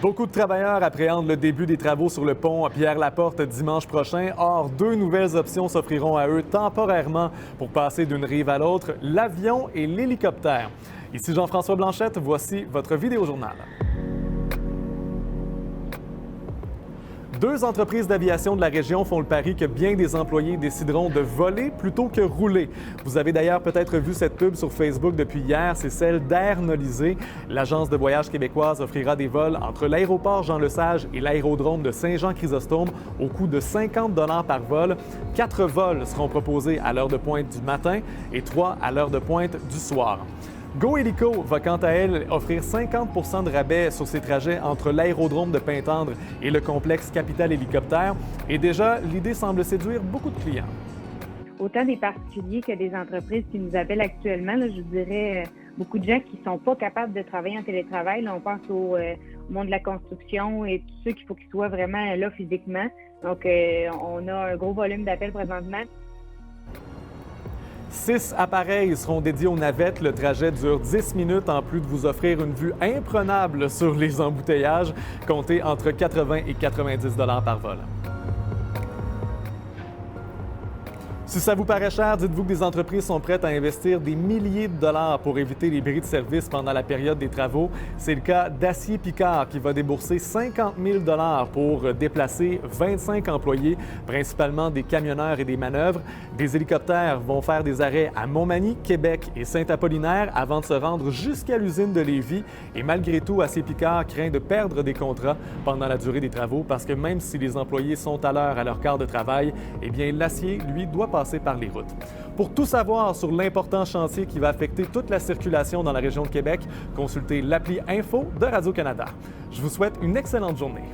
Beaucoup de travailleurs appréhendent le début des travaux sur le pont Pierre-Laporte dimanche prochain. Or, deux nouvelles options s'offriront à eux temporairement pour passer d'une rive à l'autre, l'avion et l'hélicoptère. Ici Jean-François Blanchette, voici votre vidéojournal. Deux entreprises d'aviation de la région font le pari que bien des employés décideront de voler plutôt que rouler. Vous avez d'ailleurs peut-être vu cette pub sur Facebook depuis hier, c'est celle d'Air Nolisée. L'agence de voyage québécoise offrira des vols entre l'aéroport Jean-Lesage et l'aérodrome de Saint-Jean-Chrysostome au coût de 50 $ par vol. 4 vols seront proposés à l'heure de pointe du matin et 3 à l'heure de pointe du soir. GoHélico va quant à elle offrir 50 % de rabais sur ses trajets entre l'aérodrome de Pintendre et le complexe Capital Hélicoptère. Et déjà, l'idée semble séduire beaucoup de clients. Autant des particuliers que des entreprises qui nous appellent actuellement, là, je vous dirais beaucoup de gens qui ne sont pas capables de travailler en télétravail. Là, on pense au monde de la construction et tous ceux qu'il faut qu'ils soient vraiment là physiquement. Donc, on a un gros volume d'appels présentement. 6 appareils seront dédiés aux navettes. Le trajet dure 10 minutes en plus de vous offrir une vue imprenable sur les embouteillages, comptez entre 80 et 90 $ par vol. Si ça vous paraît cher, dites-vous que des entreprises sont prêtes à investir des milliers de dollars pour éviter les bris de service pendant la période des travaux. C'est le cas d'Acier Picard qui va débourser 50 000 $ pour déplacer 25 employés, principalement des camionneurs et des manœuvres. Des hélicoptères vont faire des arrêts à Montmagny, Québec et Saint-Apollinaire avant de se rendre jusqu'à l'usine de Lévis. Et malgré tout, Acier Picard craint de perdre des contrats pendant la durée des travaux parce que même si les employés sont à l'heure à leur quart de travail, eh bien l'acier, lui, doit passer par les routes. Pour tout savoir sur l'important chantier qui va affecter toute la circulation dans la région de Québec, consultez l'appli Info de Radio-Canada. Je vous souhaite une excellente journée.